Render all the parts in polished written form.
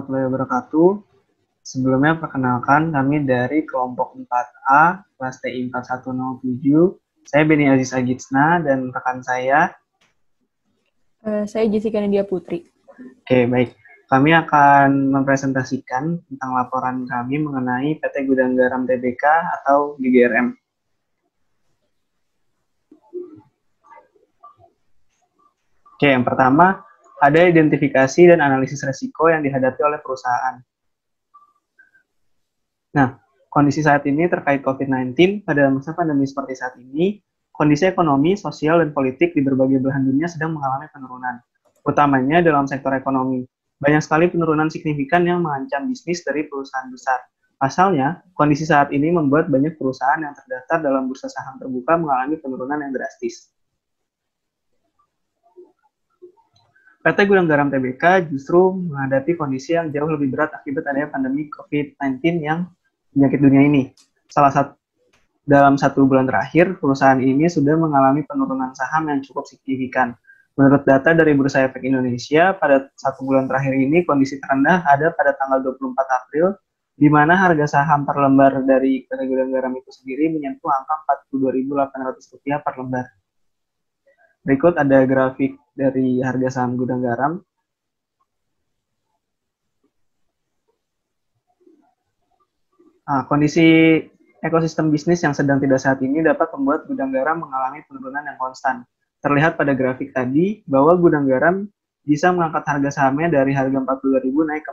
warahmatullahi wabarakatuh. Sebelumnya perkenalkan kami dari kelompok 4A, kelas TI 4107. Saya Beni Aziz Agitsna dan rekan saya. Saya Jessica Nadia Putri. Oke, baik. Kami akan mempresentasikan tentang laporan kami mengenai PT Gudang Garam Tbk atau GGRM. Oke, yang pertama, ada identifikasi dan analisis resiko yang dihadapi oleh perusahaan. Nah, kondisi saat ini terkait COVID-19 pada masa pandemi seperti saat ini, kondisi ekonomi, sosial, dan politik di berbagai belahan dunia sedang mengalami penurunan, utamanya dalam sektor ekonomi. Banyak sekali penurunan signifikan yang mengancam bisnis dari perusahaan besar. Pasalnya, kondisi saat ini membuat banyak perusahaan yang terdaftar dalam bursa saham terbuka mengalami penurunan yang drastis. PT Gudang Garam Tbk justru menghadapi kondisi yang jauh lebih berat akibat adanya pandemi COVID-19 yang penyakit dunia ini. Dalam 1 bulan terakhir, perusahaan ini sudah mengalami penurunan saham yang cukup signifikan. Menurut data dari Bursa Efek Indonesia, pada 1 bulan terakhir ini kondisi terendah ada pada tanggal 24 April, di mana harga saham per lembar dari PT Gudang Garam itu sendiri menyentuh angka Rp42.800 per lembar. Berikut ada grafik dari harga saham Gudang Garam. Kondisi ekosistem bisnis yang sedang tidak sehat ini dapat membuat Gudang Garam mengalami penurunan yang konstan. Terlihat pada grafik tadi bahwa Gudang Garam bisa mengangkat harga sahamnya dari harga 42.000 naik ke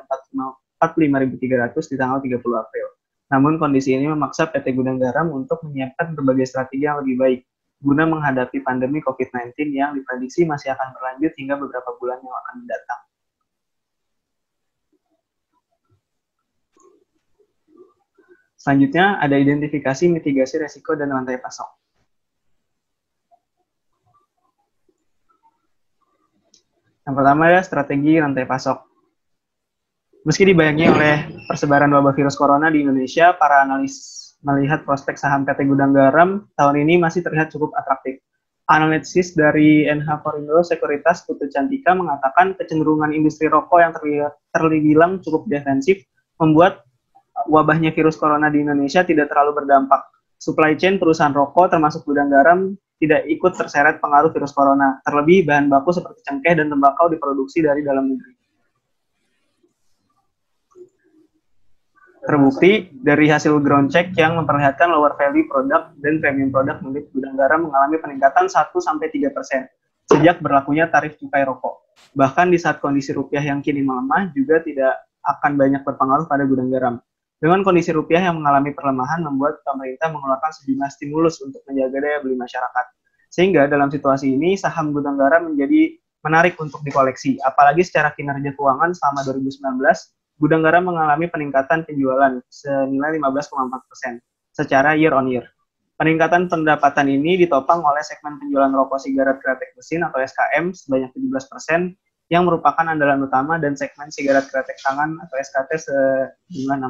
45.300 di tanggal 30 April. Namun kondisi ini memaksa PT Gudang Garam untuk menyiapkan berbagai strategi yang lebih baik guna menghadapi pandemi COVID-19 yang diprediksi masih akan berlanjut hingga beberapa bulan yang akan mendatang. Selanjutnya, ada identifikasi, mitigasi, resiko, dan rantai pasok. Yang pertama adalah strategi rantai pasok. Meski dibayangi oleh persebaran wabah virus corona di Indonesia, para analis melihat prospek saham PT Gudang Garam tahun ini masih terlihat cukup atraktif. Analisis dari NH Korindo Sekuritas Putu Cantika mengatakan kecenderungan industri rokok yang terbilang cukup defensif membuat wabahnya virus corona di Indonesia tidak terlalu berdampak. Supply chain perusahaan rokok termasuk Gudang Garam tidak ikut terseret pengaruh virus corona. Terlebih bahan baku seperti cengkeh dan tembakau diproduksi dari dalam negeri. Terbukti dari hasil ground check yang memperlihatkan lower value produk dan premium produk milik Gudang Garam mengalami peningkatan 1-3% sejak berlakunya tarif cukai rokok. Bahkan di saat kondisi rupiah yang kini melemah juga tidak akan banyak berpengaruh pada Gudang Garam. Dengan kondisi rupiah yang mengalami perlemahan membuat pemerintah mengeluarkan sejumlah stimulus untuk menjaga daya beli masyarakat. Sehingga dalam situasi ini saham Gudang Garam menjadi menarik untuk dikoleksi. Apalagi secara kinerja keuangan selama 2019, Gudang Garam mengalami peningkatan penjualan senilai 15,4% secara year on year. Peningkatan pendapatan ini ditopang oleh segmen penjualan rokok sigaret kretek mesin atau SKM sebanyak 17%, yang merupakan andalan utama, dan segmen sigaret kretek tangan atau SKT sejumlah 6%.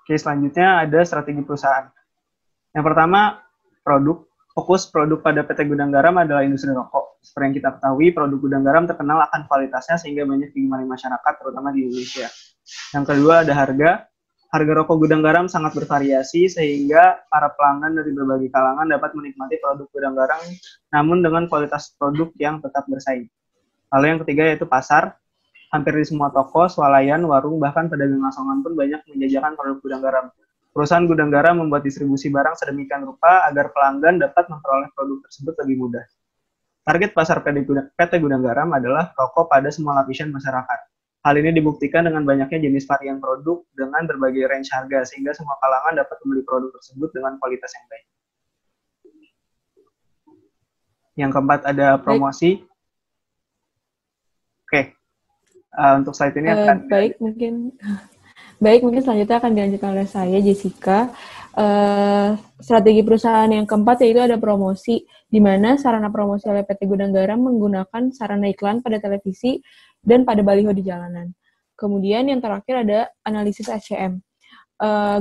Oke, selanjutnya ada strategi perusahaan. Yang pertama, fokus produk pada PT Gudang Garam adalah industri rokok. Seperti yang kita ketahui, produk Gudang Garam terkenal akan kualitasnya sehingga banyak digemari masyarakat, terutama di Indonesia. Yang kedua ada harga. Harga rokok Gudang Garam sangat bervariasi sehingga para pelanggan dari berbagai kalangan dapat menikmati produk Gudang Garam namun dengan kualitas produk yang tetap bersaing. Lalu yang ketiga yaitu pasar. Hampir di semua toko, swalayan, warung, bahkan pedagang asongan pun banyak menjajakan produk Gudang Garam. Perusahaan Gudang Garam membuat distribusi barang sedemikian rupa agar pelanggan dapat memperoleh produk tersebut lebih mudah. Target pasar PT Gudang Garam adalah rokok pada semua lapisan masyarakat. Hal ini dibuktikan dengan banyaknya jenis varian produk dengan berbagai range harga, sehingga semua kalangan dapat membeli produk tersebut dengan kualitas yang baik. Yang keempat ada promosi. Oke. Untuk slide ini akan... Baik, mungkin selanjutnya akan dilanjutkan oleh saya, Jessica. Strategi perusahaan yang keempat yaitu ada promosi, di mana sarana promosi oleh PT Gudang Garam menggunakan sarana iklan pada televisi dan pada baliho di jalanan. Kemudian yang terakhir ada analisis SCM.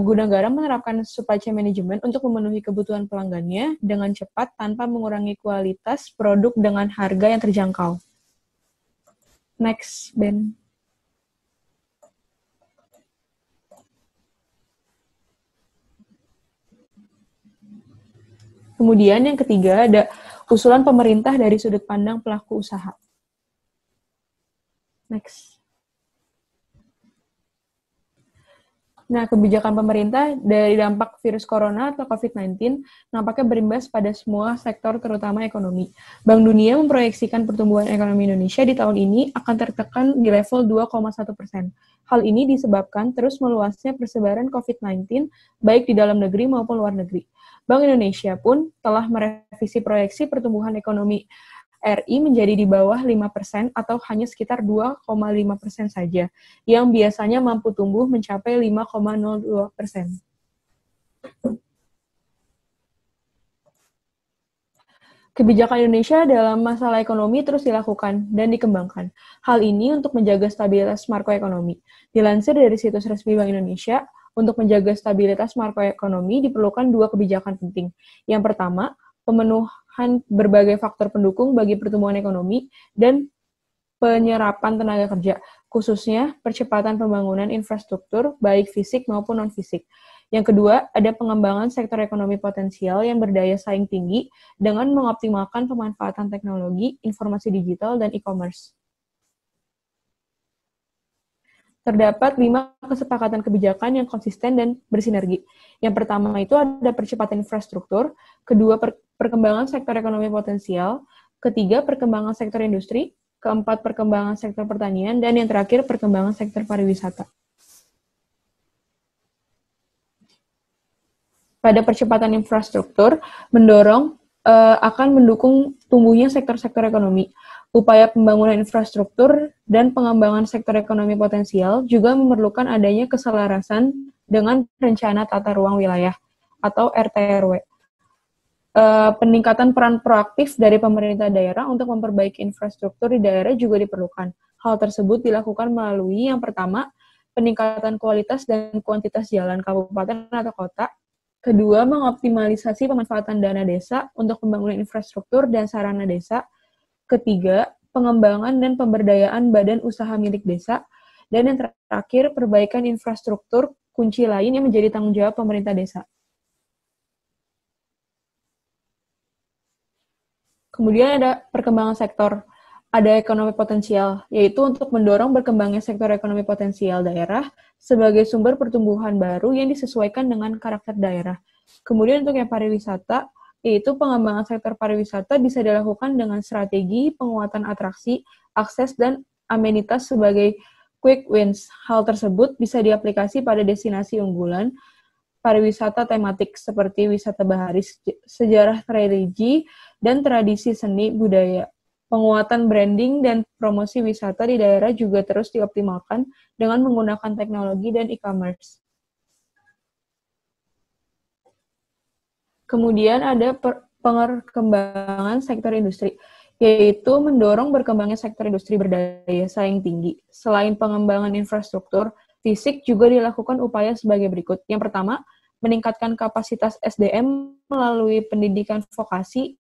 Gudang Garam menerapkan supply chain management untuk memenuhi kebutuhan pelanggannya dengan cepat tanpa mengurangi kualitas produk dengan harga yang terjangkau. Next, Ben. Kemudian yang ketiga ada usulan pemerintah dari sudut pandang pelaku usaha. Next. Nah, kebijakan pemerintah dari dampak virus corona atau COVID-19 nampaknya berimbas pada semua sektor, terutama ekonomi. Bank Dunia memproyeksikan pertumbuhan ekonomi Indonesia di tahun ini akan tertekan di level 2,1%. Hal ini disebabkan terus meluasnya persebaran COVID-19, baik di dalam negeri maupun luar negeri. Bank Indonesia pun telah merevisi proyeksi pertumbuhan ekonomi RI menjadi di bawah 5% atau hanya sekitar 2,5% saja, yang biasanya mampu tumbuh mencapai 5,02%. Kebijakan Indonesia dalam masalah ekonomi terus dilakukan dan dikembangkan. Hal ini untuk menjaga stabilitas makroekonomi. Dilansir dari situs resmi Bank Indonesia, untuk menjaga stabilitas makroekonomi diperlukan 2 kebijakan penting. Yang pertama, pemenuhan berbagai faktor pendukung bagi pertumbuhan ekonomi dan penyerapan tenaga kerja, khususnya percepatan pembangunan infrastruktur, baik fisik maupun non-fisik. Yang kedua, ada pengembangan sektor ekonomi potensial yang berdaya saing tinggi dengan mengoptimalkan pemanfaatan teknologi, informasi digital, dan e-commerce. Terdapat 5 kesepakatan kebijakan yang konsisten dan bersinergi. Yang pertama itu ada percepatan infrastruktur, kedua perkembangan sektor ekonomi potensial, ketiga perkembangan sektor industri, keempat perkembangan sektor pertanian, dan yang terakhir perkembangan sektor pariwisata. Pada percepatan infrastruktur, akan mendukung tumbuhnya sektor-sektor ekonomi. Upaya pembangunan infrastruktur dan pengembangan sektor ekonomi potensial juga memerlukan adanya keselarasan dengan rencana tata ruang wilayah atau RTRW. Peningkatan peran proaktif dari pemerintah daerah untuk memperbaiki infrastruktur di daerah juga diperlukan. Hal tersebut dilakukan melalui yang pertama, peningkatan kualitas dan kuantitas jalan kabupaten atau kota. Kedua, mengoptimalisasi pemanfaatan dana desa untuk pembangunan infrastruktur dan sarana desa. Ketiga, pengembangan dan pemberdayaan badan usaha milik desa. Dan yang terakhir, perbaikan infrastruktur kunci lain yang menjadi tanggung jawab pemerintah desa. Kemudian ada perkembangan sektor, ada ekonomi potensial, yaitu untuk mendorong berkembangnya sektor ekonomi potensial daerah sebagai sumber pertumbuhan baru yang disesuaikan dengan karakter daerah. Kemudian untuk yang pariwisata, yaitu pengembangan sektor pariwisata bisa dilakukan dengan strategi penguatan atraksi, akses, dan amenitas sebagai quick wins. Hal tersebut bisa diaplikasi pada destinasi unggulan, pariwisata tematik seperti wisata bahari, sejarah religi, dan tradisi seni budaya. Penguatan branding dan promosi wisata di daerah juga terus dioptimalkan dengan menggunakan teknologi dan e-commerce. Kemudian ada pengembangan sektor industri, yaitu mendorong berkembangnya sektor industri berdaya saing tinggi. Selain pengembangan infrastruktur, fisik juga dilakukan upaya sebagai berikut. Yang pertama, meningkatkan kapasitas SDM melalui pendidikan vokasi,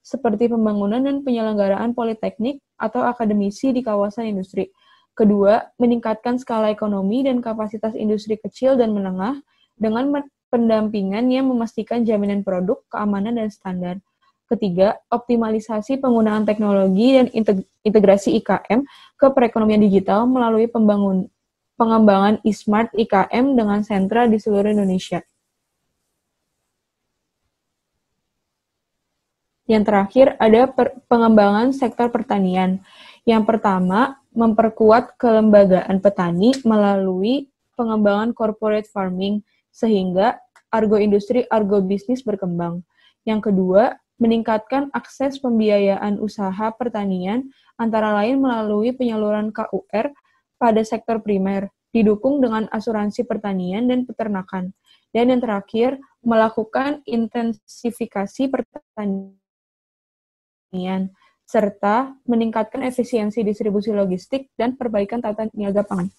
seperti pembangunan dan penyelenggaraan politeknik atau akademisi di kawasan industri. Kedua, meningkatkan skala ekonomi dan kapasitas industri kecil dan menengah dengan pendampingan yang memastikan jaminan produk, keamanan, dan standar. Ketiga, optimalisasi penggunaan teknologi dan integrasi IKM ke perekonomian digital melalui pengembangan e-smart IKM dengan sentra di seluruh Indonesia. Yang terakhir, ada pengembangan sektor pertanian. Yang pertama, memperkuat kelembagaan petani melalui pengembangan corporate farming, sehingga argo-industri, argo-bisnis berkembang. Yang kedua, meningkatkan akses pembiayaan usaha pertanian, antara lain melalui penyaluran KUR pada sektor primer, didukung dengan asuransi pertanian dan peternakan. Dan yang terakhir, melakukan intensifikasi pertanian, serta meningkatkan efisiensi distribusi logistik dan perbaikan tata niaga pangan.